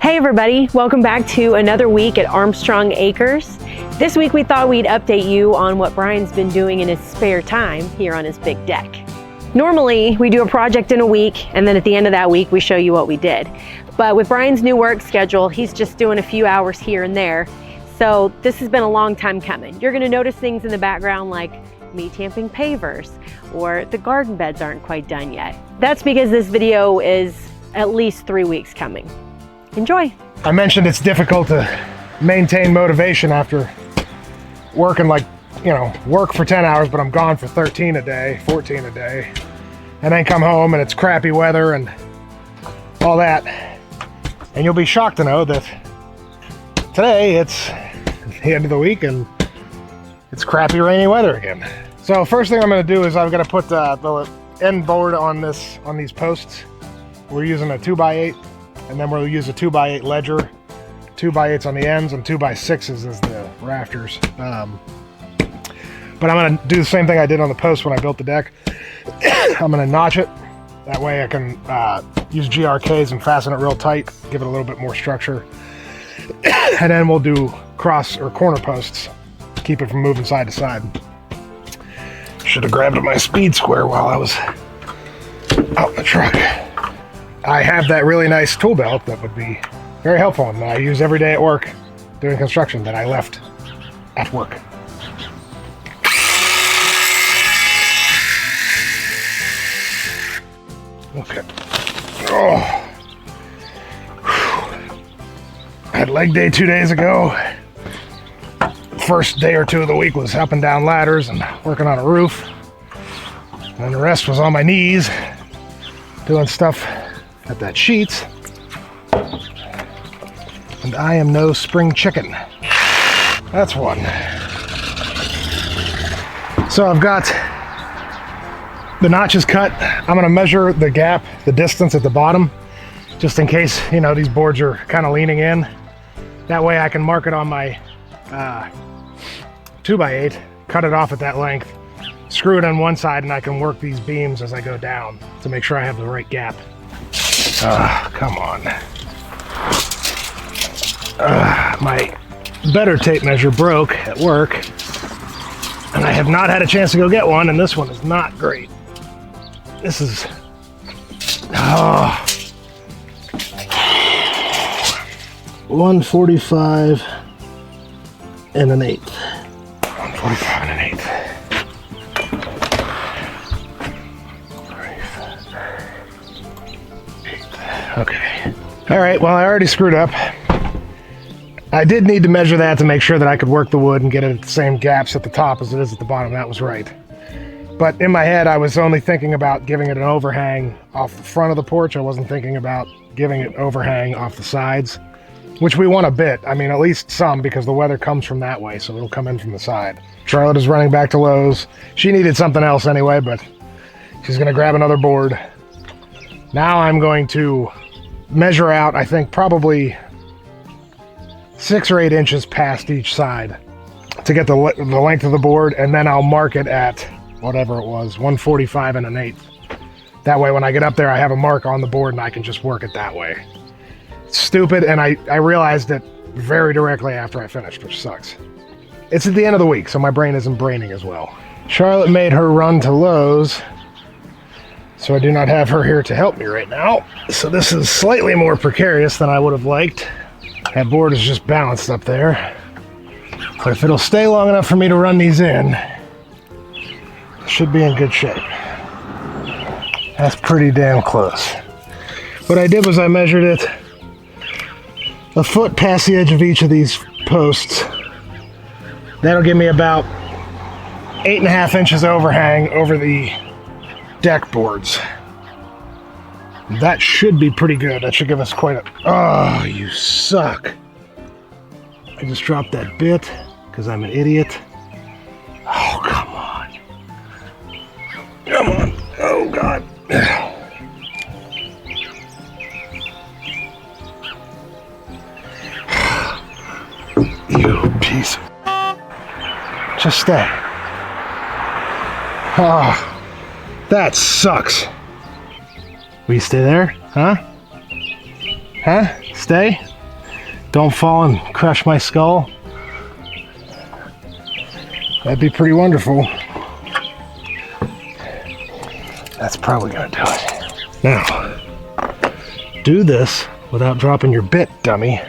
Hey everybody, welcome back to another week at Armstrong Acres. This week we thought we'd update you on what Brian's been doing in his spare time here on his big deck. Normally we do a project in a week and then at the end of that week we show you what we did. But with Brian's new work schedule, he's just doing a few hours here and there. So this has been a long time coming. You're gonna notice things in the background like me tamping pavers or the garden beds aren't quite done yet. That's because this video is at least 3 weeks coming. Enjoy. I mentioned it's difficult to maintain motivation after working work for 10 hours, but I'm gone for 13 a day, 14 a day, and then come home and it's crappy weather and all that. And you'll be shocked to know that today it's the end of the week and it's crappy rainy weather again. So first thing I'm going to do is I'm going to put the end board on these posts. We're using a 2x8. And then we'll use a 2x8 ledger, 2x8s on the ends and 2x6s as the rafters. But I'm gonna do the same thing I did on the post when I built the deck. I'm gonna notch it. That way I can use GRKs and fasten it real tight, give it a little bit more structure. And then we'll do cross or corner posts, keep it from moving side to side. Should have grabbed my speed square while I was out in the truck. I have that really nice tool belt that would be very helpful and that I use every day at work doing construction that I left at work. Okay. Oh. I had leg day 2 days ago. First day or two of the week was up and down ladders and working on a roof. And then the rest was on my knees doing stuff at that sheets. And I am no spring chicken. That's one. So I've got the notches cut. I'm gonna measure the gap, the distance at the bottom, just in case, these boards are kind of leaning in. That way I can mark it on my 2x8, cut it off at that length, screw it on one side, and I can work these beams as I go down to make sure I have the right gap. Come on. My better tape measure broke at work, and I have not had a chance to go get one, and this one is not great. This is... 145 and an eighth. 145 and an eighth. Okay. All right, well, I already screwed up. I did need to measure that to make sure that I could work the wood and get it at the same gaps at the top as it is at the bottom. That was right. But in my head, I was only thinking about giving it an overhang off the front of the porch. I wasn't thinking about giving it overhang off the sides, which we want a bit. I mean, at least some, because the weather comes from that way, so it'll come in from the side. Charlotte is running back to Lowe's. She needed something else anyway, but she's gonna grab another board. Now I'm going to measure out, I think, probably 6 or 8 inches past each side to get the length of the board, and then I'll mark it at whatever it was, 145 and an eighth. That way when I get up there, I have a mark on the board and I can just work it that way. It's stupid, and I realized it very directly after I finished, which sucks. It's at the end of the week, so my brain isn't braining as well. Charlotte made her run to Lowe's, so I do not have her here to help me right now. So this is slightly more precarious than I would have liked. That board is just balanced up there. But if it'll stay long enough for me to run these in, it should be in good shape. That's pretty damn close. What I did was I measured it a foot past the edge of each of these posts. That'll give me about 8.5 inches overhang over the deck boards. That should be pretty good. That should give us quite a... Oh, you suck. I just dropped that bit because I'm an idiot. Oh, come on. Come on. Oh, God. You piece of... Just stay. Oh, that sucks. Will you stay there? Huh? Huh? Stay? don't fall and crush my skull. That'd be pretty wonderful. That's probably gonna do it. Now, do this without dropping your bit, dummy.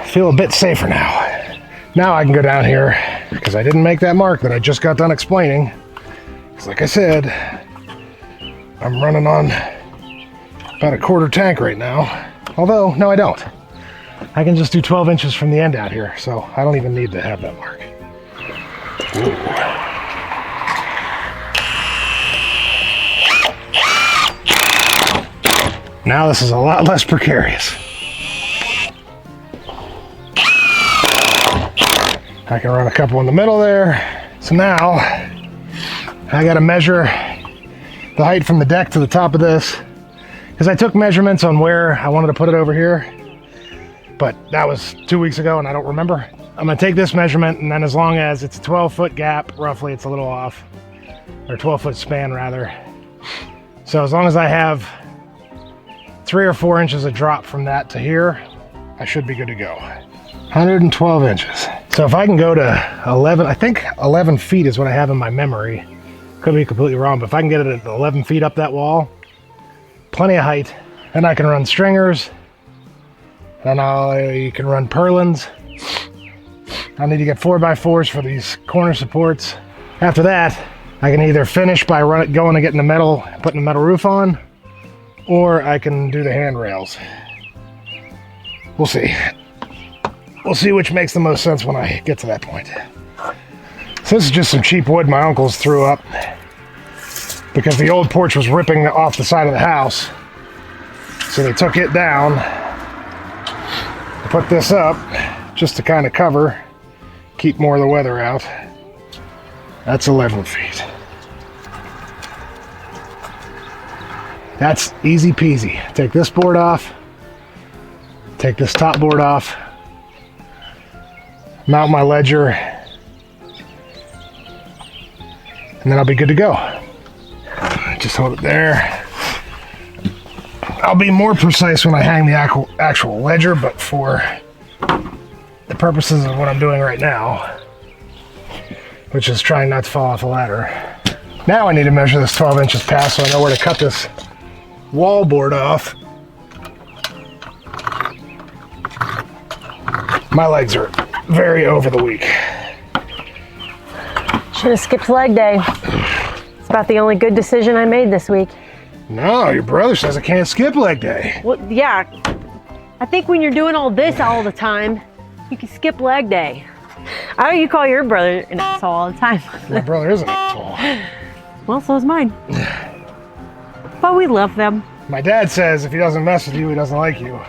Feel a bit safer now. Now I can go down here, because I didn't make that mark that I just got done explaining. Because like I said, I'm running on about a quarter tank right now. Although, no I don't. I can just do 12 inches from the end out here, so I don't even need to have that mark. Ooh. Now this is a lot less precarious. I can run a couple in the middle there. So now I gotta measure the height from the deck to the top of this, because I took measurements on where I wanted to put it over here, but that was 2 weeks ago and I don't remember. I'm gonna take this measurement, and then as long as it's a 12-foot gap, roughly, it's a little off, or 12-foot span rather. So as long as I have 3 or 4 inches of drop from that to here, I should be good to go. 112 inches. So if I can go to 11, I think 11 feet is what I have in my memory. Could be completely wrong, but if I can get it at 11 feet up that wall, plenty of height, then I can run stringers, then I can run purlins. I need to get 4x4s for these corner supports. After that, I can either finish by going and getting the metal, putting the metal roof on, or I can do the handrails. We'll see. We'll see which makes the most sense when I get to that point. So this is just some cheap wood my uncles threw up because the old porch was ripping off the side of the house. So they took it down, put this up just to kind of cover, keep more of the weather out. That's 11 feet. That's easy peasy. Take this board off, take this top board off, mount my ledger, and then I'll be good to go. Just hold it there. I'll be more precise when I hang the actual ledger, but for the purposes of what I'm doing right now, which is trying not to fall off the ladder. Now I need to measure this 12 inches past so I know where to cut this wall board off. My legs are very over the week. Should have skipped leg day. It's about the only good decision I made this week. No, your brother says I can't skip leg day. Well, yeah. I think when you're doing all this all the time, you can skip leg day. I know you call your brother an asshole all the time. My brother is an asshole. Well, so is mine. But we love them. My dad says if he doesn't mess with you, he doesn't like you.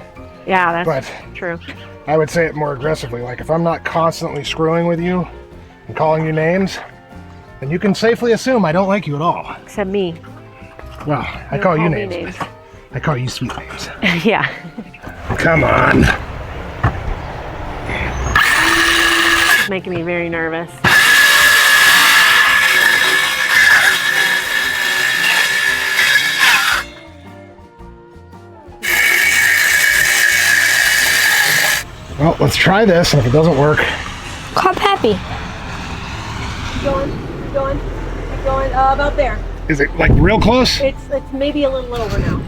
Yeah, that's true. I would say it more aggressively. Like if I'm not constantly screwing with you and calling you names, then you can safely assume I don't like you at all. Except me. Well, I call you names. I call you sweet names. Yeah. Come on. It's making me very nervous. Well, let's try this, and if it doesn't work... Call Pappy. Keep going, about there. Is it like real close? It's maybe a little over now.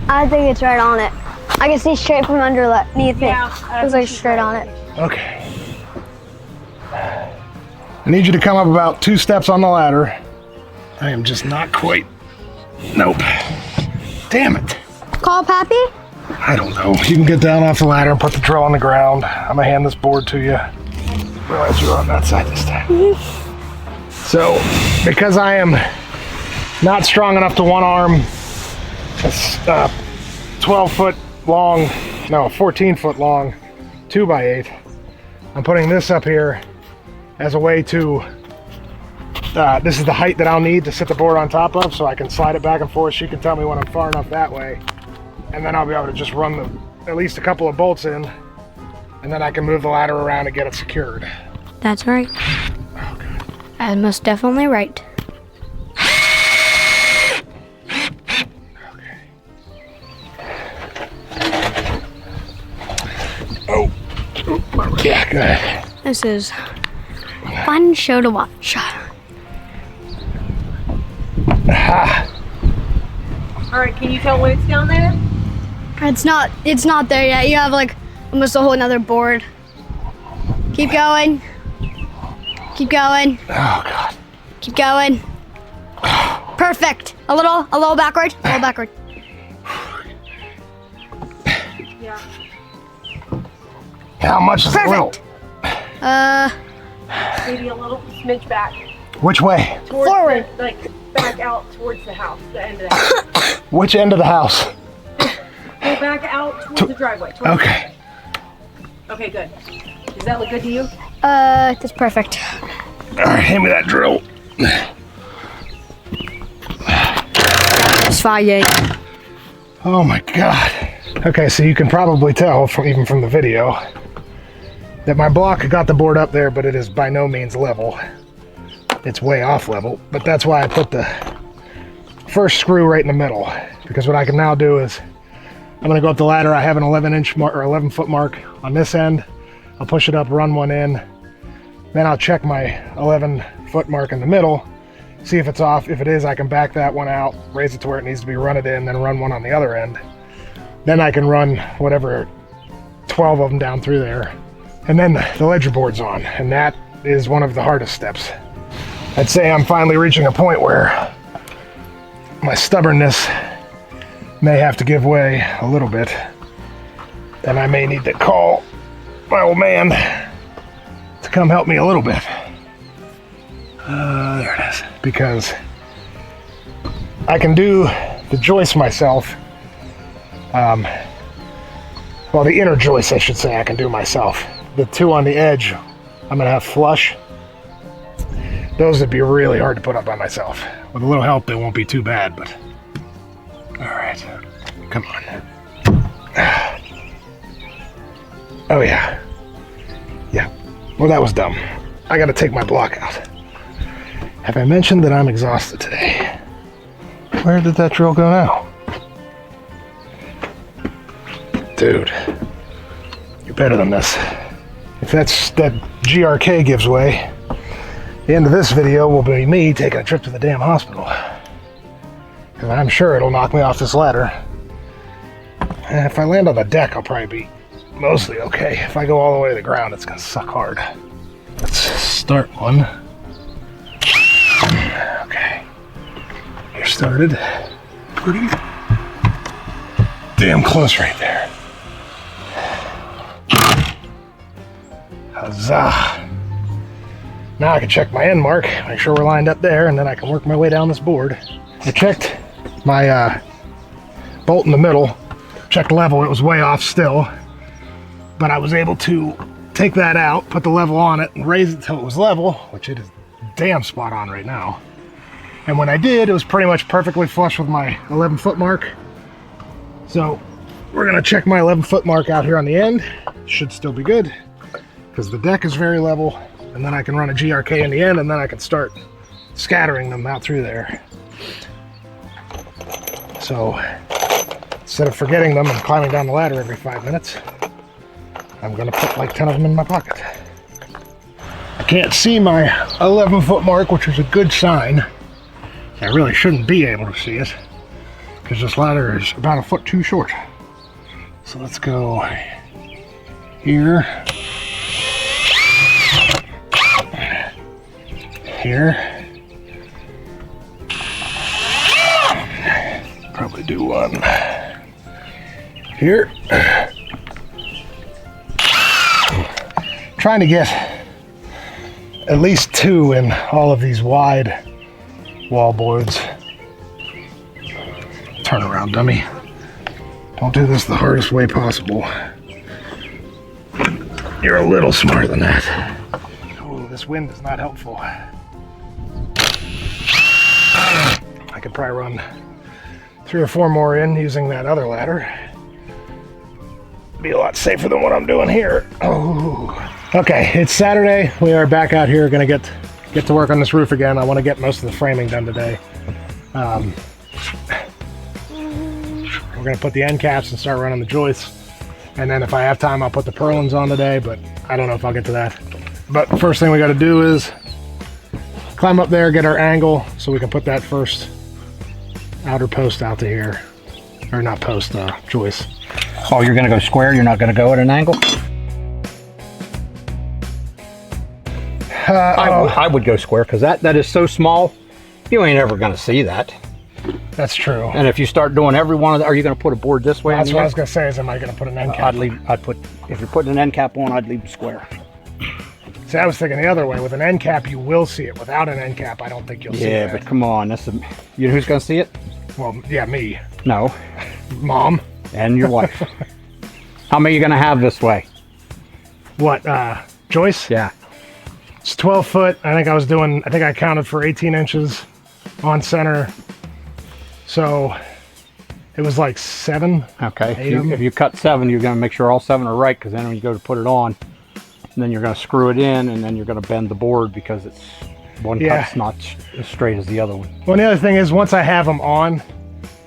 I think it's right on it. I can see straight from underneath Yeah, it. It was like straight on it. Okay. I need you to come up about 2 steps on the ladder. I am just not quite... Nope. Damn it. Call Pappy? I don't know. You can get down off the ladder and put the drill on the ground. I'm gonna hand this board to you. Realize you're on that side this time. So, because I am not strong enough to one arm a 12-foot long, no, 14-foot long 2x8, I'm putting this up here as a way to, this is the height that I'll need to sit the board on top of, so I can slide it back and forth. She can tell me when I'm far enough that way, and then I'll be able to just run at least a couple of bolts in, and then I can move the ladder around and get it secured. That's right. Okay. That's most definitely right. Okay. forward. Yeah, go ahead. This is a fun show to watch. Ah, All right, can you tell when it's down there? It's not there yet. You have like almost a whole another board. Keep going. Keep going. oh, God. Keep going. Perfect. A little backward. A little backward. Yeah. How much is it little? Maybe a little smidge back. Which way? Towards Forward. like back out towards the house, the end of the house. Which end of the house? Go back out towards the driveway. Okay. Okay, good. Does that look good to you? That's perfect. All right, hand me that drill. It's fine, yeah. Oh my God. Okay, so you can probably tell even from the video that my block got the board up there, but it is by no means level. It's way off level, but that's why I put the first screw right in the middle, because what I can now do is I'm gonna go up the ladder. I have an 11-inch mark or 11-foot mark on this end. I'll push it up, run one in, then I'll check my 11-foot mark in the middle, see if it's off. If it is, I can back that one out, raise it to where it needs to be, run it in, then run one on the other end. Then I can run whatever 12 of them down through there. And then the ledger board's on, and that is one of the hardest steps. I'd say I'm finally reaching a point where my stubbornness may have to give way a little bit. And I may need to call my old man to come help me a little bit. There it is. Because I can do the joist myself. Well, the inner joist, I should say, I can do myself. The two on the edge, I'm gonna have flush. Those would be really hard to put up by myself. With a little help, they won't be too bad, but... All right, come on. Oh yeah. Yeah, well that was dumb. I gotta take my block out. Have I mentioned that I'm exhausted today? Where did that drill go now? Dude, you're better than this. If that GRK gives way, the end of this video will be me taking a trip to the damn hospital. Because I'm sure it'll knock me off this ladder. And if I land on the deck, I'll probably be mostly okay. If I go all the way to the ground, it's gonna suck hard. Let's start one. Okay. You're started. Pretty damn close right there. Huzzah. Now I can check my end mark, make sure we're lined up there, and then I can work my way down this board. I checked my bolt in the middle, checked level, it was way off still, but I was able to take that out, put the level on it, and raise it till it was level, which it is damn spot on right now. And when I did, it was pretty much perfectly flush with my 11-foot mark. So we're gonna check my 11-foot mark out here on the end. Should still be good, because the deck is very level, and then I can run a GRK in the end, and then I can start scattering them out through there. So instead of forgetting them and climbing down the ladder every 5 minutes, I'm gonna put like 10 of them in my pocket. I can't see my 11-foot mark, which is a good sign. I really shouldn't be able to see it, because this ladder is about a foot too short. So let's go here, here, probably do one here. Trying to get at least 2 in all of these wide wall boards. Turn around, dummy. Don't do this the hardest way possible. You're a little smarter than that. Oh, this wind is not helpful. I could probably run 3 or 4 more in using that other ladder. Be a lot safer than what I'm doing here. Oh. Okay, it's Saturday. We are back out here, gonna get to work on this roof again. I want to get most of the framing done today. We're gonna put the end caps and start running the joists. And then if I have time, I'll put the purlins on today, but I don't know if I'll get to that. But first thing we got to do is climb up there, get our angle so we can put that first outer post out to here. Or not post, joist. Oh, you're gonna go square? You're not gonna go at an angle? I would go square because that is so small, you ain't ever gonna see that. That's true. And if you start doing every one of the, are you gonna put a board this way? That's what I was gonna say, is am I gonna put an end cap? If you're putting an end cap on, I'd leave them square. See, I was thinking the other way. With an end cap, you will see it. Without an end cap, I don't think you'll see it. Yeah, but come on, you know who's gonna see it? Well, yeah, me. No. Mom. And your wife. How many are you gonna have this way? What, joist? Yeah. It's 12 foot. I think I counted for 18 inches on center. So it was like 7. Okay. If you cut 7, you're gonna make sure all 7 are right, because then when you go to put it on, and then you're gonna screw it in, and then you're gonna bend the board because it's one cut's not as straight as the other one. Well, the other thing is, once I have them on,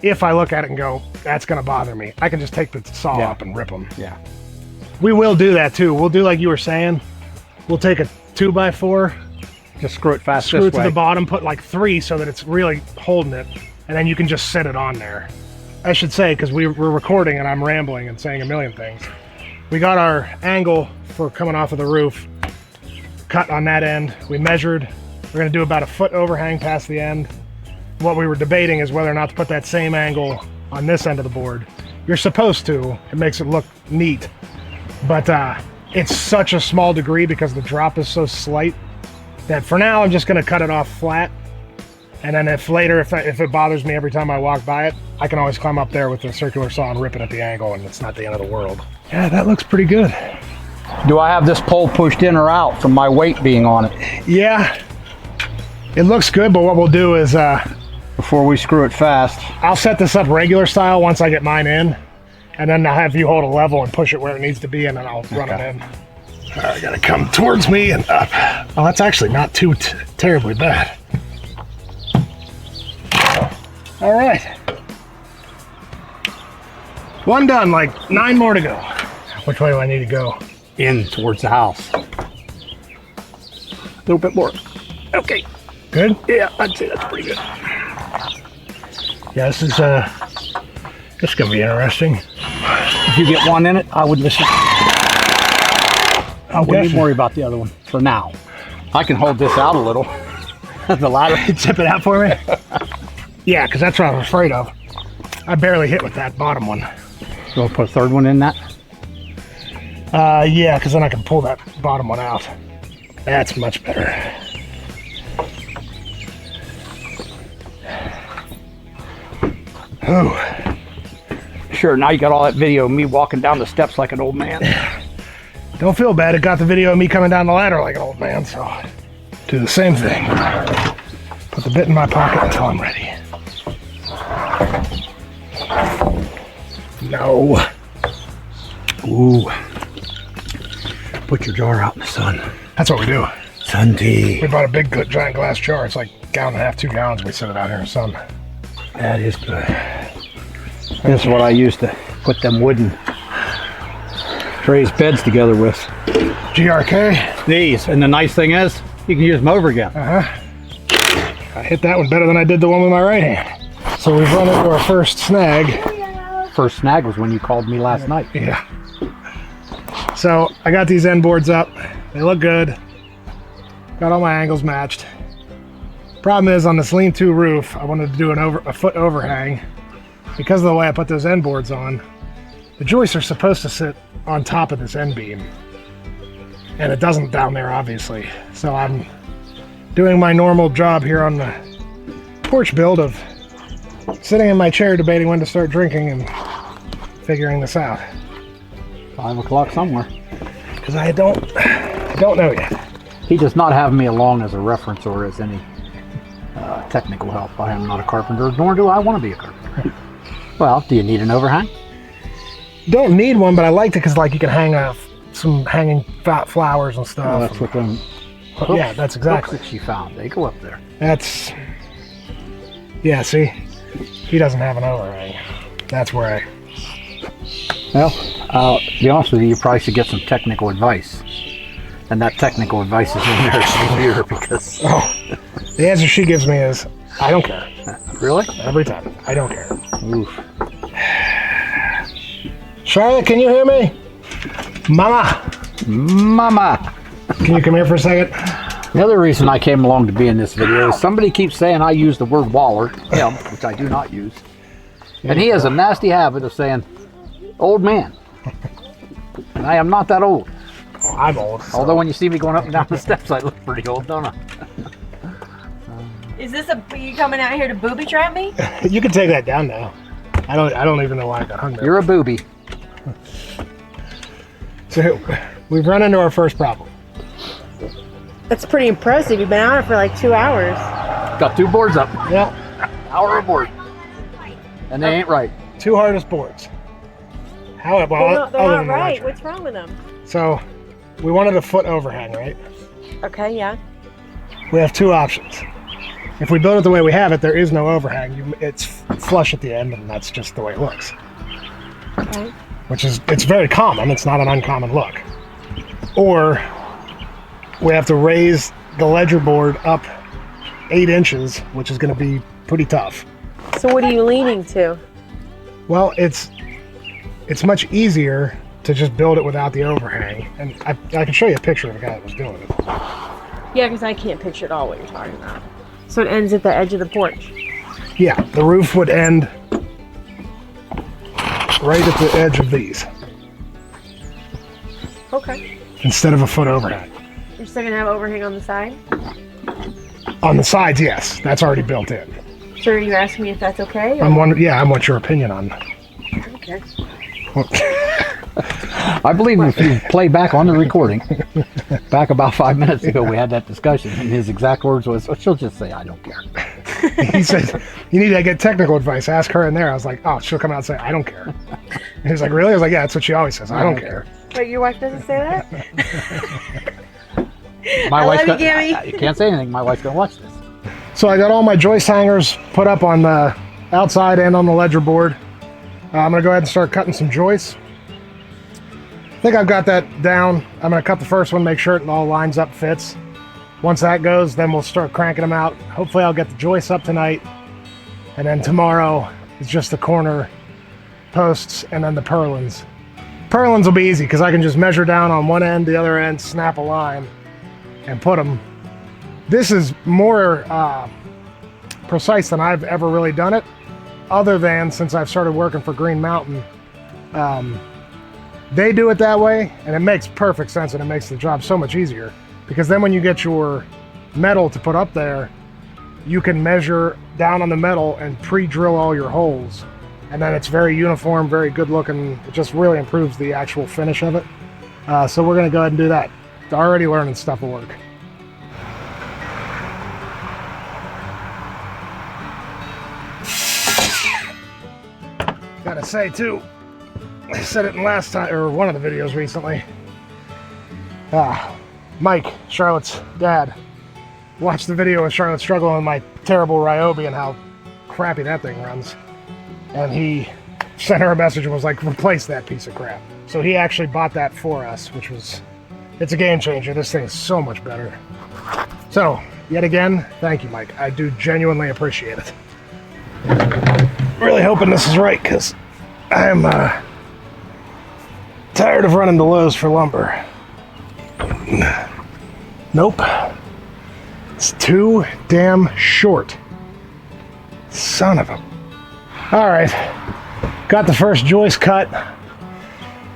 if I look at it and go, that's gonna bother me, I can just take the saw up and rip them. Yeah. We will do that too. We'll do like you were saying. We'll take a 2x4, just screw it fast. Screw it to the bottom, put like 3 so that it's really holding it, and then you can just set it on there. I should say, because we're recording and I'm rambling and saying a million things. We got our angle for coming off of the roof cut on that end. We measured. We're gonna do about a foot overhang past the end. What we were debating is whether or not to put that same angle on this end of the board. You're supposed to. It makes it look neat. But it's such a small degree because the drop is so slight that for now I'm just gonna cut it off flat. And then if later, if it bothers me every time I walk by it, I can always climb up there with the circular saw and rip it at the angle, and it's not the end of the world. Yeah, that looks pretty good. Do I have this pole pushed in or out from my weight being on it? Yeah, it looks good, but what we'll do is, before we screw it fast, I'll set this up regular style once I get mine in, and then I'll have you hold a level and push it where it needs to be, and then I'll run it in. All right, gotta come towards me and up. Oh, that's actually not too terribly bad. All right. One done, like 9 more to go. Which way do I need to go? in towards the house. A little bit more. Okay. Good? Yeah, I'd say that's pretty good. Yeah, this is gonna be interesting. If you get one in it, I would listen. I wouldn't even worry about the other one for now. I can hold this out a little. The ladder. Tip it out for me? Yeah, because that's what I was afraid of. I barely hit with that bottom one. So we'll put a third one in that? Yeah, because then I can pull that bottom one out. That's much better. Oh. Sure, now you got all that video of me walking down the steps like an old man. Don't feel bad, it got the video of me coming down the ladder like an old man, so do the same thing. Put the bit in my pocket until I'm ready. No. Ooh. Put your jar out in the sun. That's what we do. Sun tea. We bought a big giant glass jar. It's like a gallon and a half, 2 gallons. We set it out here in the sun. That is good. This is what I used to put them wooden raised beds together with. GRK? These. And the nice thing is, you can use them over again. I hit that one better than I did the one with my right hand. So we've run into our first snag. First snag was when you called me last night. Yeah. So I got these end boards up. They look good. Got all my angles matched. Problem is, on this lean-to roof, I wanted to do a foot overhang. Because of the way I put those end boards on, the joists are supposed to sit on top of this end beam. And it doesn't down there, obviously. So I'm doing my normal job here on the porch build of sitting in my chair debating when to start drinking and figuring this out. 5 o'clock somewhere. Because I don't know yet. He does not have me along as a reference or as any technical help. I am not a carpenter, nor do I want to be a carpenter. Well, do you need an overhang? Don't need one, but I liked it because, like, you can hang some hanging flowers and stuff. Oh, that's what them. Yeah, that's exactly. That she found. They go up there. That's. Yeah, see, he doesn't have an overhang. That's where I. Well, to be honest with you, you probably should get some technical advice. And that technical advice is in there here because... Oh, the answer she gives me is, I don't care. Really? Every time. I don't care. Oof. Charlotte, can you hear me? Mama! Mama! Can you come here for a second? The other reason I came along to be in this video is somebody keeps saying I use the word waller, him, which I do not use. And he has a nasty habit of saying, old man. And I am not that old. Oh, I'm old. So. Although when you see me going up and down the steps, I look pretty old, don't I? Is this you coming out here to booby trap me? You can take that down now. I don't even know why I got hung there. You're a booby. So we've run into our first problem. That's pretty impressive. You've been out here for like 2 hours. Got 2 boards up. Yeah. Hour a board. And they ain't right. 2 hardest boards. How about They're not right. What's wrong with them? So we wanted a foot overhang, right? Okay, yeah. We have 2 options. If we build it the way we have it, there is no overhang. It's flush at the end, and that's just the way it looks. Okay. It's very common. It's not an uncommon look. Or we have to raise the ledger board up 8 inches, which is going to be pretty tough. So what are you leaning to? Well, it's much easier to just build it without the overhang. And I can show you a picture of the guy that was doing it. Yeah, because I can't picture at all what you're talking about. So it ends at the edge of the porch. Yeah, the roof would end right at the edge of these. Okay. Instead of a foot overhang. You're still gonna have overhang on the side? On the sides, yes. That's already built in. So are you asking me if that's okay? I want your opinion on that. Okay. I believe if you play back on the recording, back about 5 minutes ago, we had that discussion, and his exact words was, she'll just say, I don't care. He said, you need to get technical advice. Ask her in there. I was like, oh, she'll come out and say, I don't care. And he's like, really? I was like, yeah, that's what she always says. I don't care. Wait, your wife doesn't say that? My wife's love you, Gammy. You can't say anything. My wife's going to watch this. So I got all my joist hangers put up on the outside and on the ledger board. I'm going to go ahead and start cutting some joists. I think I've got that down. I'm going to cut the first one, make sure it all lines up, fits. Once that goes, then we'll start cranking them out. Hopefully I'll get the joists up tonight. And then tomorrow is just the corner posts and then the purlins. Purlins will be easy because I can just measure down on one end, the other end, snap a line, and put them. This is more precise than I've ever really done it, other than since I've started working for Green Mountain. They do it that way, and it makes perfect sense, and it makes the job so much easier. Because then when you get your metal to put up there, you can measure down on the metal and pre-drill all your holes. And then it's very uniform, very good looking. It just really improves the actual finish of it. So we're gonna go ahead and do that. Already learning stuff will work. Gotta say too, I said it in last time, or one of the videos recently. Mike, Charlotte's dad, watched the video of Charlotte struggling with my terrible Ryobi and how crappy that thing runs. And he sent her a message and was like, replace that piece of crap. So he actually bought that for us, which was, it's a game changer. This thing is so much better. So, yet again, thank you, Mike. I do genuinely appreciate it. Really hoping this is right, because I'm tired of running to Lowe's for lumber. Nope. It's too damn short. Son of a... Alright. Got the first joist cut.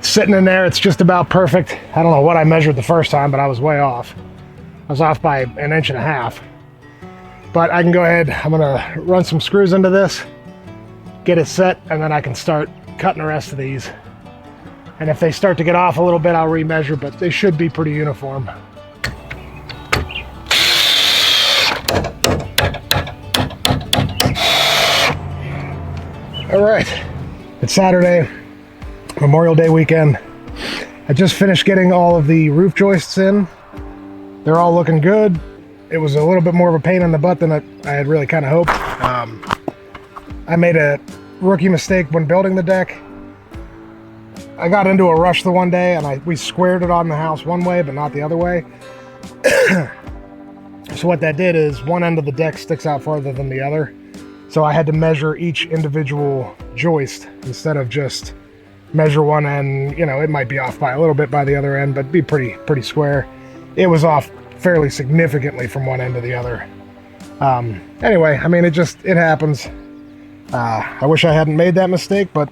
Sitting in there, it's just about perfect. I don't know what I measured the first time, but I was way off. I was off by 1.5 inches. But I can go ahead, I'm gonna run some screws into this, get it set, and then I can start cutting the rest of these. And if they start to get off a little bit, I'll remeasure, but they should be pretty uniform. All right, it's Saturday, Memorial Day weekend. I just finished getting all of the roof joists in. They're all looking good. It was a little bit more of a pain in the butt than I had really kind of hoped. I made a rookie mistake when building the deck. I got into a rush the one day and we squared it on the house one way, but not the other way. So what that did is one end of the deck sticks out farther than the other. So I had to measure each individual joist instead of just measure one end. You know, it might be off by a little bit by the other end, but be pretty square. It was off fairly significantly from one end to the other. Anyway, I mean, it happens. I wish I hadn't made that mistake, but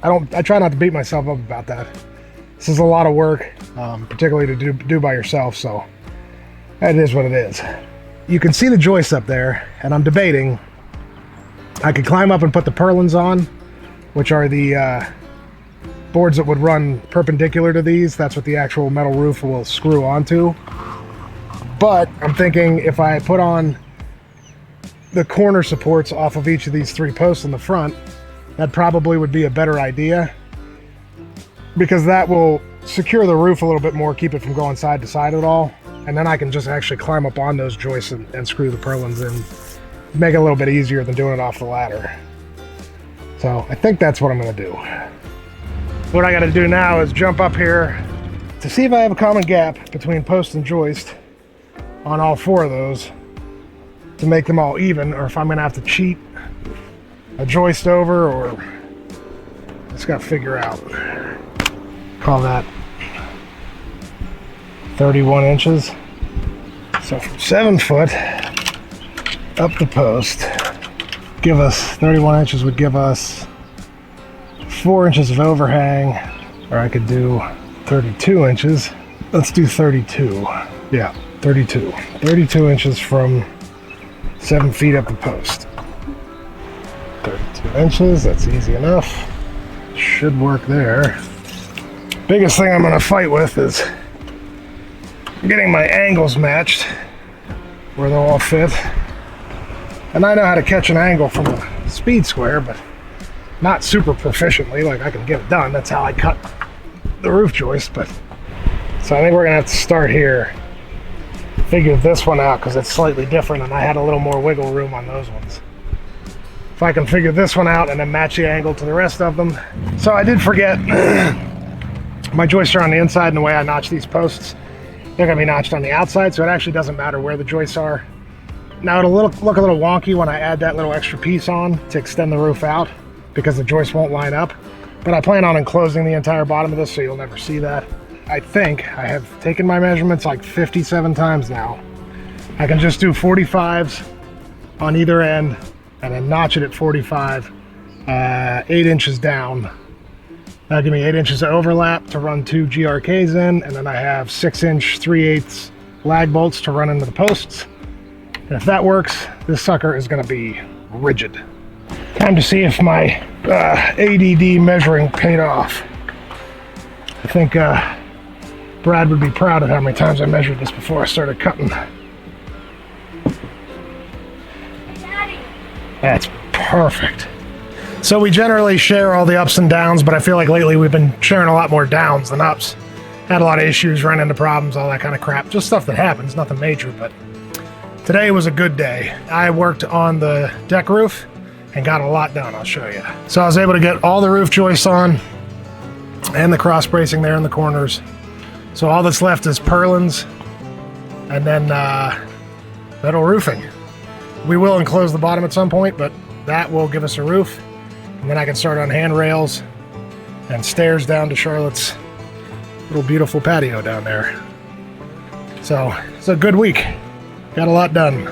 I try not to beat myself up about that. This is a lot of work, particularly to do by yourself, so that is what it is. You can see the joist up there, and I'm debating. I could climb up and put the purlins on, which are the boards that would run perpendicular to these. That's what the actual metal roof will screw onto. But I'm thinking if I put on the corner supports off of each of these 3 posts in the front, that probably would be a better idea, because that will secure the roof a little bit more, keep it from going side to side at all, and then I can just actually climb up on those joists and screw the purlins in. Make it a little bit easier than doing it off the ladder. So I think that's what I'm going to do. What I got to do now is jump up here to see if I have a common gap between post and joist on all 4 of those to make them all even, or if I'm going to have to cheat a joist over, or just got to figure out. Call that 31 inches. So from 7 foot up the post, give us 31 inches would give us 4 inches of overhang, or I could do 32 inches. Let's do 32. Yeah, 32. 32 inches from 7 feet up the post. 32 inches, that's easy enough. Should work there. Biggest thing I'm going to fight with is getting my angles matched where they'll all fit. And I know how to catch an angle from a speed square, but not super proficiently. Like, I can get it done. That's how I cut the roof joist. But so I think we're gonna have to start here, figure this one out, because it's slightly different and I had a little more wiggle room on those ones. If I can figure this one out and then match the angle to the rest of them. So I did forget my joists are on the inside, and the way I notch these posts, they're gonna be notched on the outside, so it actually doesn't matter where the joists are. Now it'll look a little wonky when I add that little extra piece on to extend the roof out, because the joist won't line up. But I plan on enclosing the entire bottom of this, so you'll never see that. I think I have taken my measurements like 57 times now. I can just do 45s on either end and then notch it at 45, 8 inches down. That'll give me 8 inches of overlap to run 2 GRKs in, and then I have 6-inch 3/8 lag bolts to run into the posts. And if that works, this sucker is gonna be rigid. Time to see if my ADD measuring paid off. I think Brad would be proud of how many times I measured this before I started cutting. Daddy. That's perfect. So we generally share all the ups and downs, but I feel like lately we've been sharing a lot more downs than ups. Had a lot of issues, ran into problems, all that kind of crap. Just stuff that happens, nothing major, but today was a good day. I worked on the deck roof and got a lot done, I'll show you. So I was able to get all the roof joists on and the cross bracing there in the corners. So all that's left is purlins and then metal roofing. We will enclose the bottom at some point, but that will give us a roof. And then I can start on handrails and stairs down to Charlotte's little beautiful patio down there. So it's a good week. Got a lot done.